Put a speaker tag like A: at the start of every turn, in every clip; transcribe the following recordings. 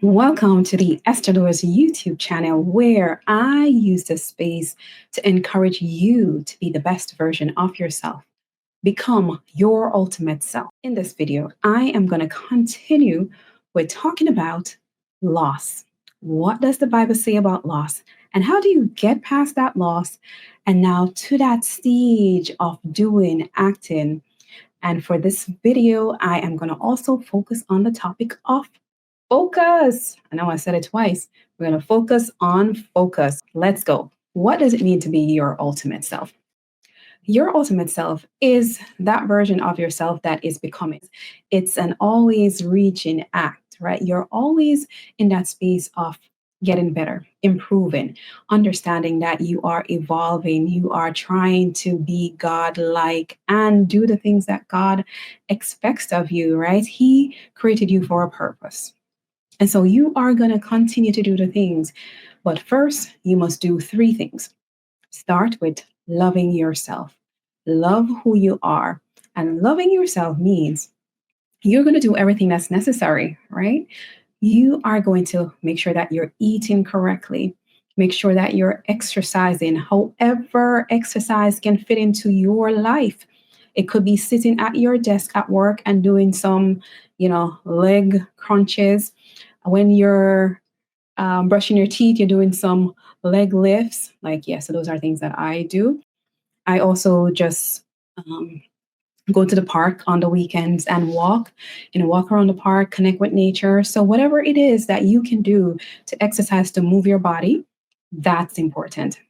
A: Welcome to the Esther YouTube channel, where I use this space to encourage you to be the best version of yourself. Become your ultimate self. In this video, I am going to continue with talking about loss. What does the Bible say about loss? And how do you get past that loss and now to that stage of doing, acting? And for this video, I am going to also focus on the topic of focus. I know I said it twice. We're going to focus on focus. Let's go. What does it mean to be your ultimate self? Your ultimate self is that version of yourself that is becoming. It's an always reaching act, right? You're always in that space of getting better, improving, understanding that you are evolving, you are trying to be God-like and do the things that God expects of you, right? He created you for a purpose. And so you are going to continue to do the things. But first, you must do three things. Start with loving yourself. Love who you are. And loving yourself means you're going to do everything that's necessary, right? You are going to make sure that you're eating correctly. Make sure that you're exercising, however exercise can fit into your life. It could be sitting at your desk at work and doing some, leg crunches. When you're brushing your teeth, you're doing some leg lifts. So those are things that I do. I also just go to the park on the weekends and walk around the park, connect with nature. So whatever it is that you can do to exercise, to move your body, that's important.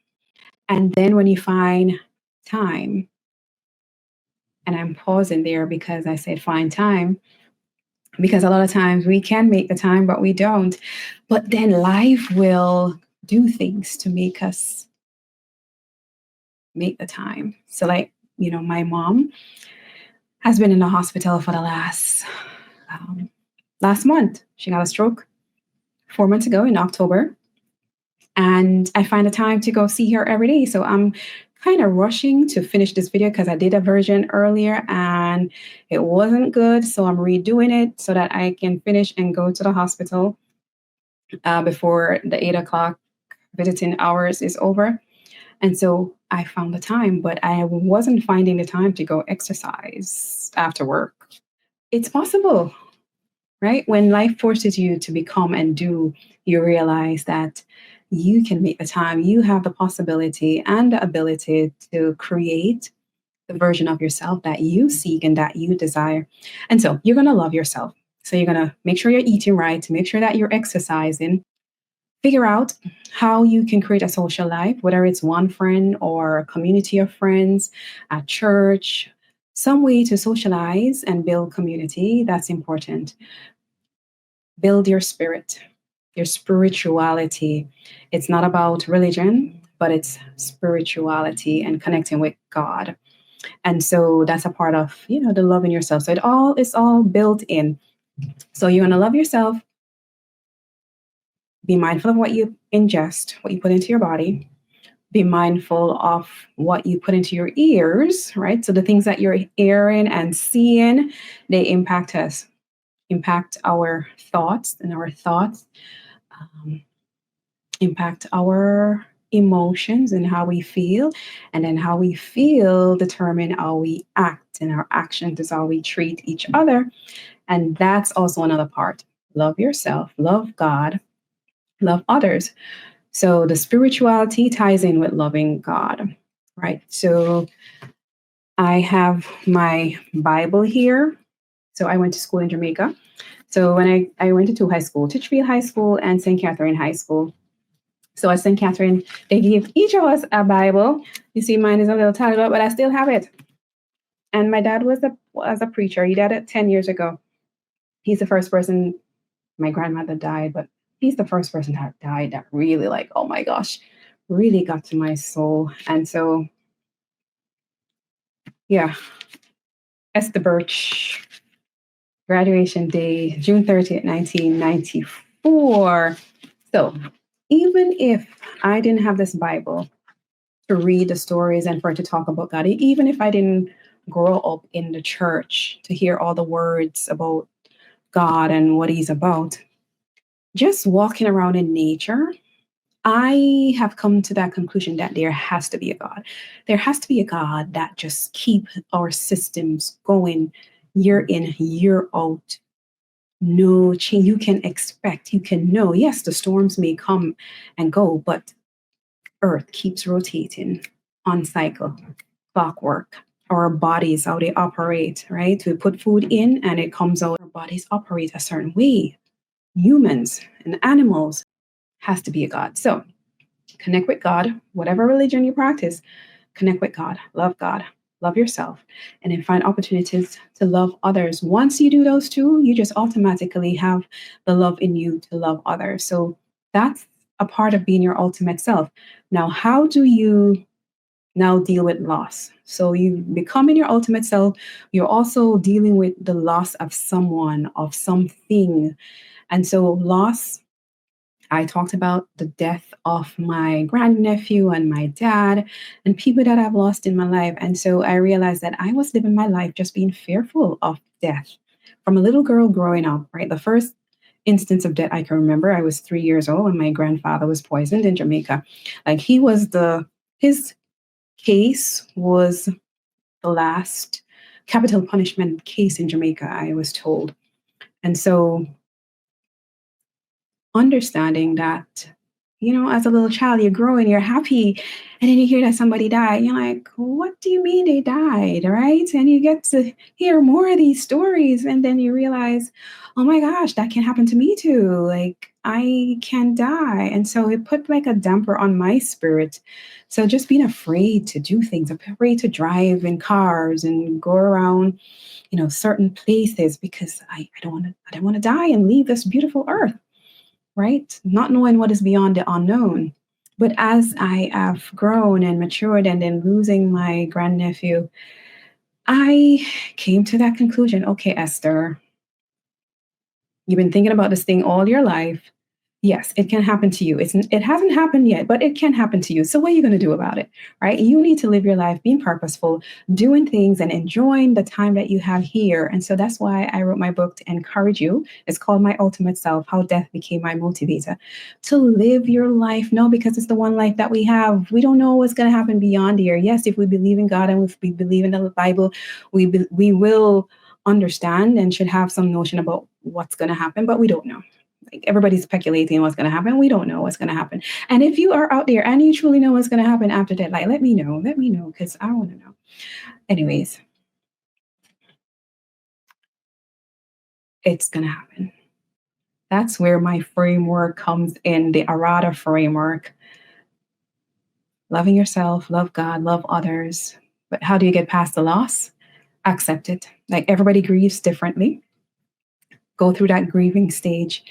A: And then when you find time, and I'm pausing there because I said find time, because a lot of times we can make the time, but we don't. But then life will do things to make us make the time. So my mom has been in the hospital for the last month. She got a stroke 4 months ago in October. And I find the time to go see her every day. So I'm kind of rushing to finish this video because I did a version earlier and it wasn't good. So I'm redoing it so that I can finish and go to the hospital before the 8 o'clock visiting hours is over. And so I found the time, but I wasn't finding the time to go exercise after work. It's possible, right? When life forces you to become and do, you realize that you can make the time. You have the possibility and the ability to create the version of yourself that you seek and that you desire. And so you're going to love yourself. So you're going to make sure you're eating right, make sure that you're exercising. Figure out how you can create a social life, whether it's one friend or a community of friends, a church, some way to socialize and build community. That's important. Build your spirit, your spirituality. It's not about religion, but it's spirituality and connecting with God. And so that's a part of, the loving yourself. So it's all built in. So you're going to love yourself. Be mindful of what you ingest, what you put into your body. Be mindful of what you put into your ears, right? So the things that you're hearing and seeing, they impact us, impact our thoughts, and our thoughts impact our emotions and how we feel. And then how we feel determine how we act, and our actions is how we treat each other. And that's also another part. Love yourself, love God, love others. So the spirituality ties in with loving God, right? So I have my Bible here. So I went to school in Jamaica. So when I went to two high school, Titchfield High School and St. Catherine High School. So at St. Catherine, they gave each of us a Bible. You see, mine is a little tattered up, but I still have it. And my dad was a preacher. He died 10 years ago. He's the first person. My grandmother died, but he's the first person that died that really, oh my gosh, really got to my soul. And so, yeah, Esther Birch, graduation day, June 30th, 1994. So even if I didn't have this Bible to read the stories and for it to talk about God, even if I didn't grow up in the church to hear all the words about God and what he's about, Just walking around in nature, I have come to that conclusion that there has to be a God. There has to be a God that just keep our systems going year in, year out. No change. You can expect, you can know, yes, the storms may come and go, but Earth keeps rotating on cycle, clockwork. Our bodies, how they operate, right? We put food in and it comes out. Our bodies operate a certain way. Humans and animals has to be a God. So connect with God, whatever religion you practice, connect with God, love yourself, and then find opportunities to love others. Once you do those two, you just automatically have the love in you to love others. So that's a part of being your ultimate self. Now, how do you now deal with loss? So you becoming your ultimate self, you're also dealing with the loss of someone, of something. And so loss, I talked about the death of my grandnephew and my dad and people that I've lost in my life. And so I realized that I was living my life just being fearful of death from a little girl growing up, right? The first instance of death I can remember, I was 3 years old when my grandfather was poisoned in Jamaica. Like his case was the last capital punishment case in Jamaica, I was told. And so understanding that, as a little child, you're growing, you're happy, and then you hear that somebody died. And you're like, what do you mean they died? Right? And you get to hear more of these stories, and then you realize, oh my gosh, that can happen to me too. Like, I can die. And so it put like a damper on my spirit. So just being afraid to do things, afraid to drive in cars and go around, certain places because I don't want to die and leave this beautiful earth, right? Not knowing what is beyond the unknown. But as I have grown and matured and then losing my grandnephew, I came to that conclusion. Okay, Esther, you've been thinking about this thing all your life. Yes, it can happen to you. It hasn't happened yet, but it can happen to you. So what are you going to do about it? Right? You need to live your life being purposeful, doing things and enjoying the time that you have here. And so that's why I wrote my book to encourage you. It's called My Ultimate Self: How Death Became My Motivator. To live your life, no, because it's the one life that we have. We don't know what's going to happen beyond here. Yes, if we believe in God and if we believe in the Bible, we will understand and should have some notion about what's going to happen, but we don't know. Like, everybody's speculating what's going to happen. We don't know what's going to happen. And if you are out there and you truly know what's going to happen after that, like, let me know. Let me know, because I want to know. Anyways, it's going to happen. That's where my framework comes in, the ARADAR framework. Loving yourself, love God, love others. But how do you get past the loss? Accept it. Like, everybody grieves differently. Go through that grieving stage.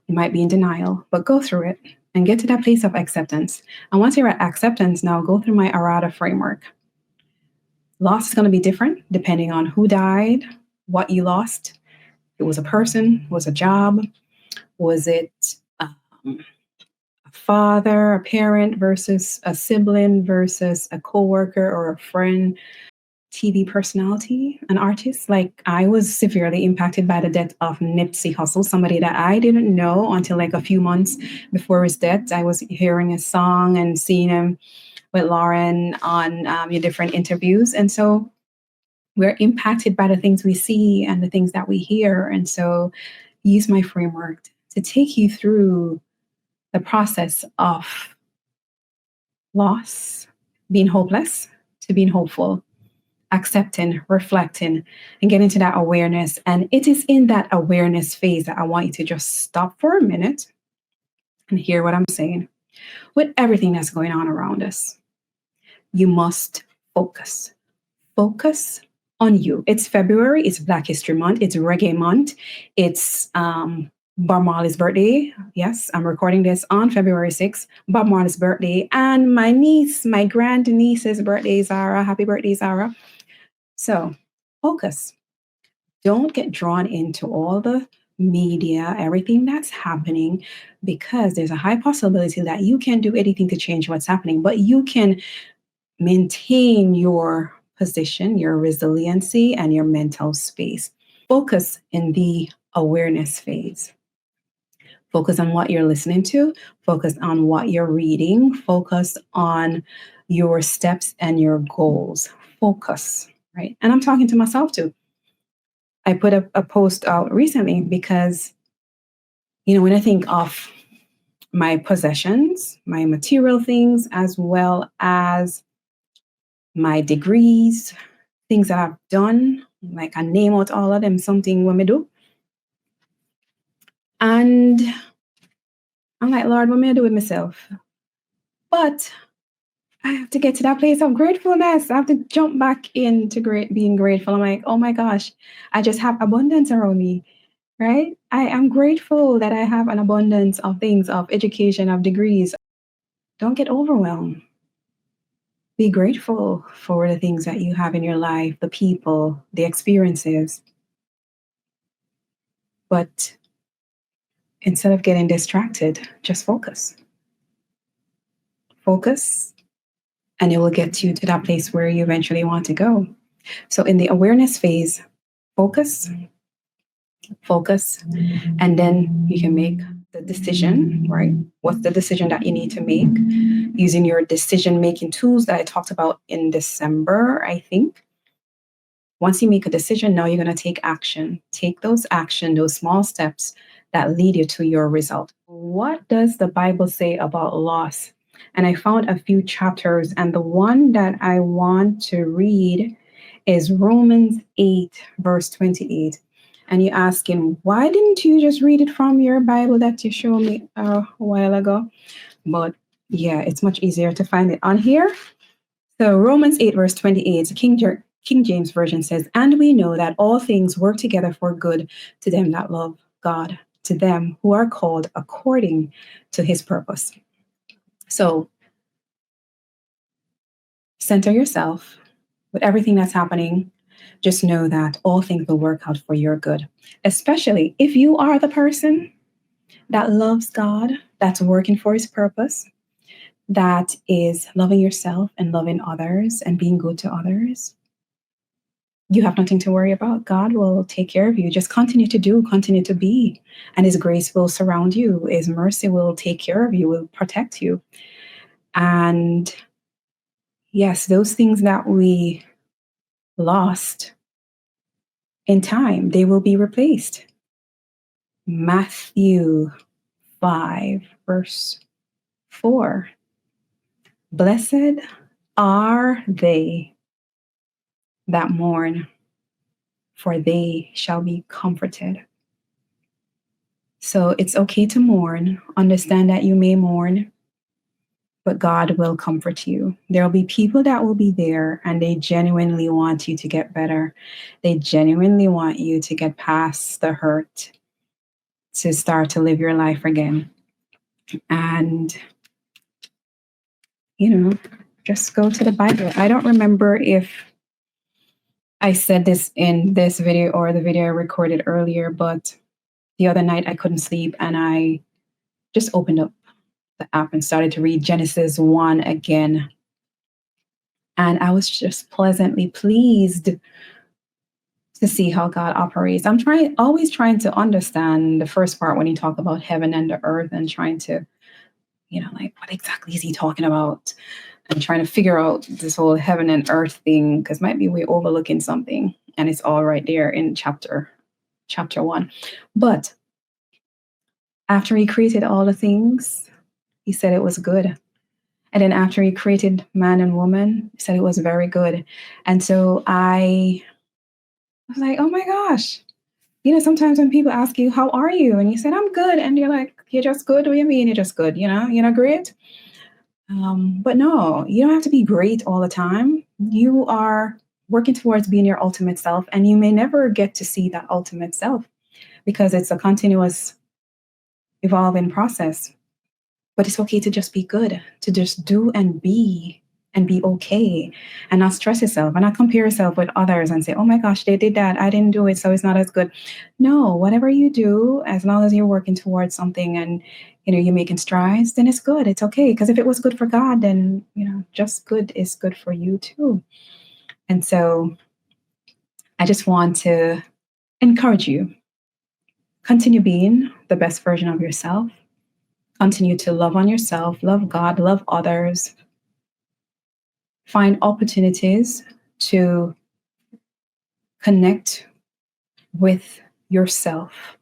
A: You might be in denial, but go through it and get to that place of acceptance. And once you're at acceptance, now go through my ARADA framework. Loss is going to be different depending on who died, what you lost. It was a person, was a job, was it a father, a parent versus a sibling versus a coworker or a friend, TV personality, an artist. Like, I was severely impacted by the death of Nipsey Hussle, somebody that I didn't know until like a few months before his death. I was hearing his song and seeing him with Lauren on different interviews. And so we're impacted by the things we see and the things that we hear. And so use my framework to take you through the process of loss, being hopeless to being hopeful, accepting, reflecting, and getting to that awareness. And it is in that awareness phase that I want you to just stop for a minute and hear what I'm saying. With everything that's going on around us, you must focus. Focus on you. It's February, it's Black History Month, it's Reggae Month, it's Bob Marley's birthday. Yes, I'm recording this on February 6th, Bob Marley's birthday, and my niece, my grand niece's birthday, Zara. Happy birthday, Zara. So focus. Don't get drawn into all the media, everything that's happening, because there's a high possibility that you can't do anything to change what's happening, but you can maintain your position, your resiliency, and your mental space. Focus in the awareness phase. Focus on what you're listening to, focus on what you're reading, focus on your steps and your goals. Focus, right? And I'm talking to myself too. I put a post out recently because, when I think of my possessions, my material things, as well as my degrees, things that I've done, like I name out all of them, something when me do. And I'm like, Lord, what may I do with myself? But I have to get to that place of gratefulness. I have to jump back into being grateful. I'm like, oh my gosh, I just have abundance around me, right? I am grateful that I have an abundance of things, of education, of degrees. Don't get overwhelmed. Be grateful for the things that you have in your life, the people, the experiences. But instead of getting distracted, just focus. Focus, and it will get you to that place where you eventually want to go. So in the awareness phase, focus, and then you can make the decision, right? What's the decision that you need to make using your decision making tools that I talked about in December, I think. Once you make a decision, now you're going to take action. Take those small steps that lead you to your result. What does the Bible say about loss? And I found a few chapters, and the one that I want to read is Romans 8, verse 28. And you're asking, why didn't you just read it from your Bible that you showed me a while ago? But yeah, it's much easier to find it on here. So Romans 8, verse 28, King James Version says, and we know that all things work together for good to them that love God, to them who are called according to his purpose. So center yourself with everything that's happening. Just know that all things will work out for your good, especially if you are the person that loves God, that's working for his purpose, that is loving yourself and loving others and being good to others. You have nothing to worry about. God will take care of you. Just continue to be, and his grace will surround you. His mercy will take care of you, will protect you. And yes, those things that we lost in time, they will be replaced. Matthew 5, verse 4. Blessed are they that mourn, for they shall be comforted. So it's okay to mourn. Understand that you may mourn, but God will comfort you. There will be people that will be there, and they genuinely want you to get better. They genuinely want you to get past the hurt, to start to live your life again. And, just go to the Bible. I don't remember if I said this in this video or the video I recorded earlier, but the other night I couldn't sleep, and I just opened up the app and started to read Genesis 1 again. And I was just pleasantly pleased to see how God operates. I'm always trying to understand the first part when he talked about heaven and the earth, and trying to, like, what exactly is he talking about? And trying to figure out this whole heaven and earth thing, because might be we're overlooking something, and it's all right there in chapter 1. But after he created all the things, he said it was good. And then after he created man and woman, he said it was very good. And so I was like, oh my gosh. Sometimes when people ask you, how are you? And you said, I'm good. And you're like, you're just good? What do you mean you're just good? You're not great? But no, you don't have to be great all the time. You are working towards being your ultimate self, and you may never get to see that ultimate self because it's a continuous evolving process. But it's okay to just be good, to just do and be okay, and not stress yourself and not compare yourself with others and say, oh my gosh, they did that, I didn't do it, so it's not as good. No, whatever you do, as long as you're working towards something and you're making strides, then it's good. It's okay. Because if it was good for God, then just good is good for you too. And so I just want to encourage you, continue being the best version of yourself. Continue to love on yourself, love God, love others. Find opportunities to connect with yourself,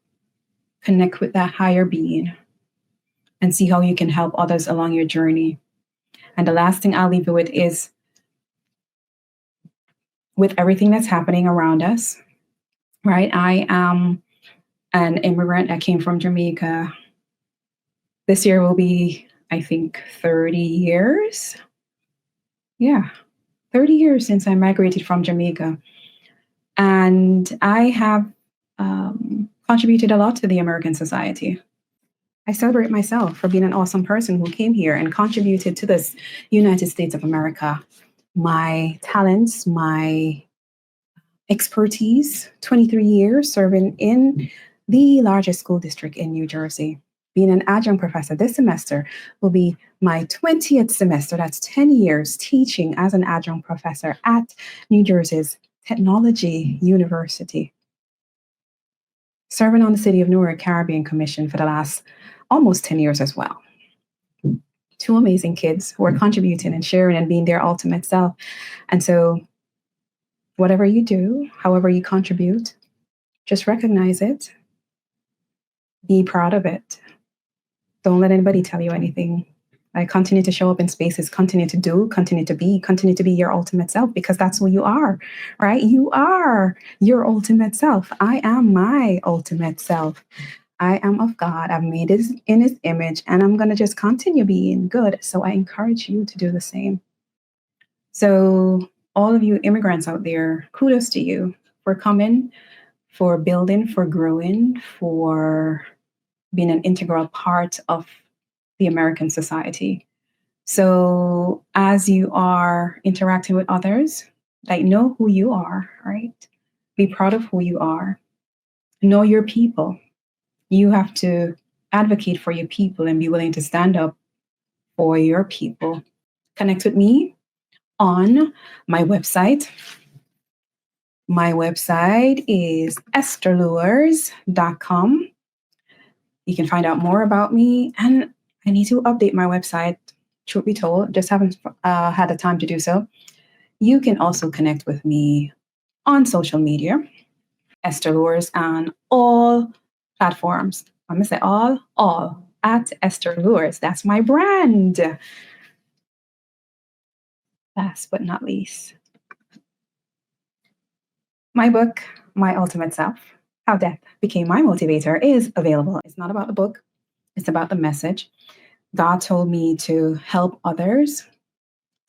A: connect with that higher being, and see how you can help others along your journey. And the last thing I'll leave you with is, with everything that's happening around us, right? I am an immigrant. I came from Jamaica. This year will be, I think, 30 years. Yeah, 30 years since I migrated from Jamaica. And I have contributed a lot to the American society. I celebrate myself for being an awesome person who came here and contributed to this United States of America. My talents, my expertise, 23 years serving in the largest school district in New Jersey. Being an adjunct professor this semester will be my 20th semester. That's 10 years teaching as an adjunct professor at New Jersey's Technology University. Serving on the City of Newark Caribbean Commission for the last almost 10 years as well. Two amazing kids who are contributing and sharing and being their ultimate self. And so whatever you do, however you contribute, just recognize it. Be proud of it. Don't let anybody tell you anything. I continue to show up in spaces, continue to do, continue to be your ultimate self, because that's who you are, right? You are your ultimate self. I am my ultimate self. I am of God. I've made it in his image, and I'm going to just continue being good. So I encourage you to do the same. So all of you immigrants out there, kudos to you for coming, for building, for growing, for being an integral part of the American society. So as you are interacting with others, like, know who you are, right? Be proud of who you are. Know your people. You have to advocate for your people and be willing to stand up for your people. Connect with me on my website. My website is estherlures.com. You can find out more about me, and I need to update my website, truth be told, just haven't had the time to do so. You can also connect with me on social media, Esther Lures, on all platforms. I'm going to say all, at Esther Lures. That's my brand. Last but not least, my book, My Ultimate Self, How Death Became My Motivator, is available. It's not about the book. It's about the message. God told me to help others,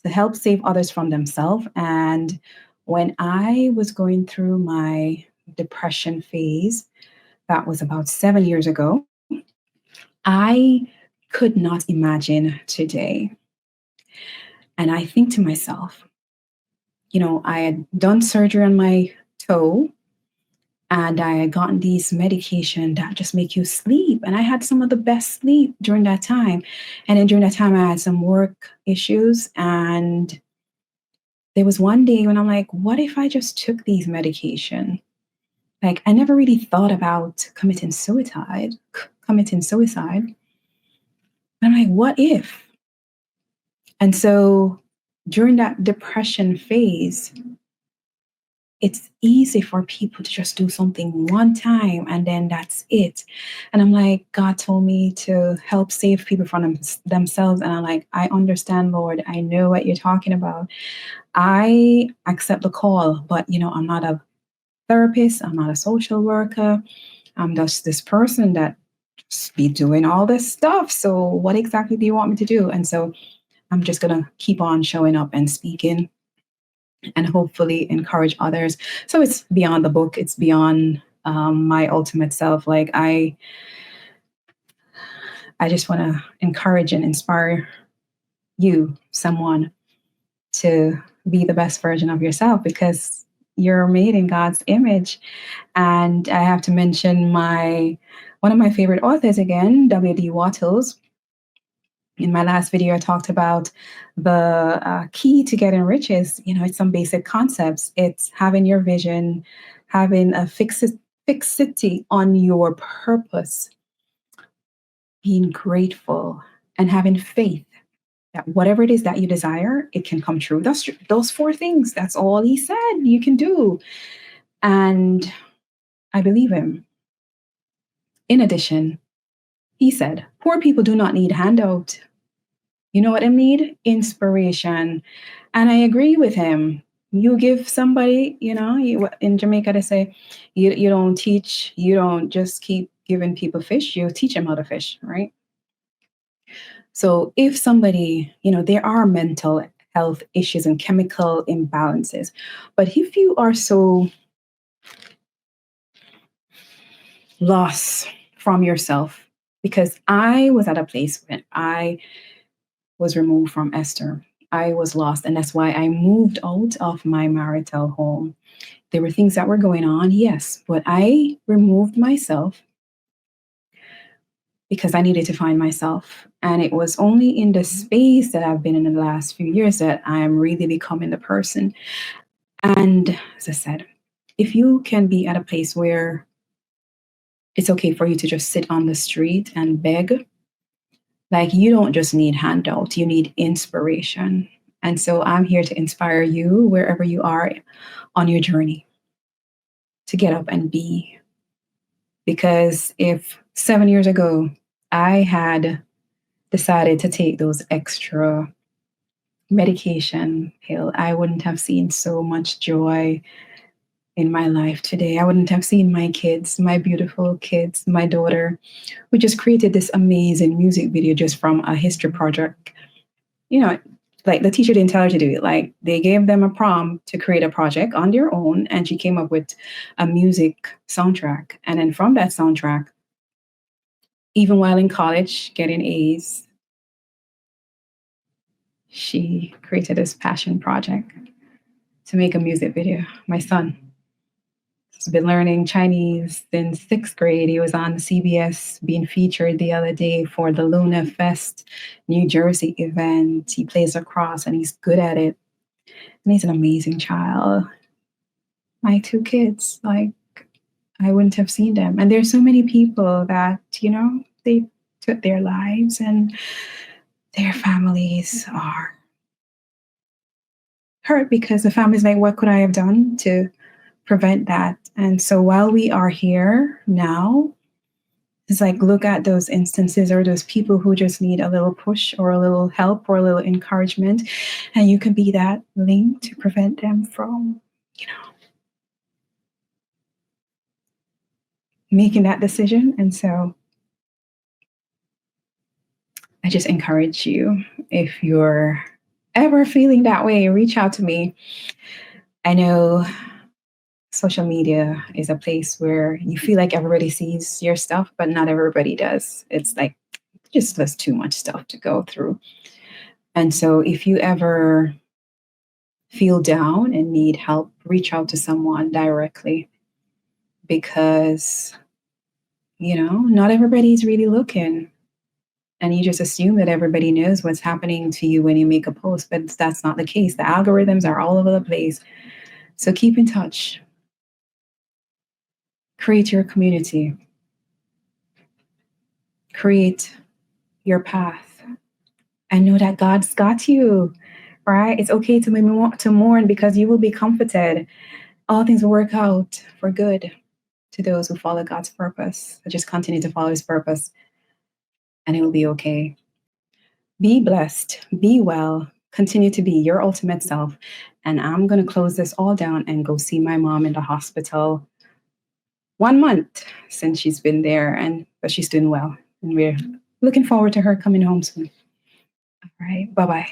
A: to help save others from themselves. And when I was going through my depression phase, that was about 7 years ago, I could not imagine today. And I think to myself, I had done surgery on my toe, and I had gotten these medication that just make you sleep. And I had some of the best sleep during that time. And then during that time, I had some work issues. And there was one day when I'm like, what if I just took these medication? Like, I never really thought about committing suicide. And I'm like, what if? And so during that depression phase, it's easy for people to just do something one time and then that's it. And I'm like, God told me to help save people from themselves. And I'm like, I understand, Lord. I know what you're talking about. I accept the call, but I'm not a therapist. I'm not a social worker. I'm just this person that just be doing all this stuff. So what exactly do you want me to do? And so I'm just going to keep on showing up and speaking and hopefully encourage others. So it's beyond the book. It's beyond my ultimate self. Like, I just want to encourage and inspire you, someone, to be the best version of yourself, because you're made in God's image. And I have to mention one of my favorite authors again, W.D. Wattles. In my last video, I talked about the key to getting rich is, it's some basic concepts. It's having your vision, having a fixity on your purpose, being grateful, and having faith that whatever it is that you desire, it can come true. Those four things. That's all he said you can do. And I believe him. In addition, he said, poor people do not need handout. You know what they need? Inspiration. And I agree with him. You give somebody, in Jamaica, they say, you don't teach, you don't just keep giving people fish, you teach them how to fish, right? So if somebody, there are mental health issues and chemical imbalances, but if you are so lost from yourself, because I was at a place when I was removed from Esther. I was lost, and that's why I moved out of my marital home. There were things that were going on, yes, but I removed myself because I needed to find myself. And it was only in the space that I've been in the last few years that I am really becoming the person. And as I said, if you can be at a place where it's okay for you to just sit on the street and beg, like you don't just need handouts, you need inspiration. And so I'm here to inspire you wherever you are on your journey to get up and be. Because if 7 years ago I had decided to take those extra medication pill, I wouldn't have seen so much joy in my life today. I wouldn't have seen my kids, my beautiful kids, my daughter. We just created this amazing music video just from a history project. Like the teacher didn't tell her to do it. Like they gave them a prompt to create a project on their own, and she came up with a music soundtrack. And then from that soundtrack, even while in college, getting A's, she created this passion project to make a music video. My son has been learning Chinese since 6th grade. He was on CBS being featured the other day for the Luna Fest New Jersey event. He plays lacrosse and he's good at it. And he's an amazing child. My 2 kids, like, I wouldn't have seen them. And there's so many people that, they took their lives and their families are hurt because the family's like, what could I have done to prevent that? And so while we are here now, it's like, look at those instances or those people who just need a little push or a little help or a little encouragement. And you can be that link to prevent them from, making that decision. And so I just encourage you, if you're ever feeling that way, reach out to me. I know social media is a place where you feel like everybody sees your stuff, but not everybody does. It's like just there's too much stuff to go through. And so if you ever feel down and need help, reach out to someone directly, because, not everybody's really looking. And you just assume that everybody knows what's happening to you when you make a post, but that's not the case. The algorithms are all over the place. So keep in touch. Create your community. Create your path. And know that God's got you, right? It's okay to mourn because you will be comforted. All things will work out for good to those who follow God's purpose. So just continue to follow his purpose and it will be okay. Be blessed, be well, continue to be your ultimate self. And I'm going to close this all down and go see my mom in the hospital. 1 month since she's been there, but she's doing well. And we're looking forward to her coming home soon. All right, bye-bye.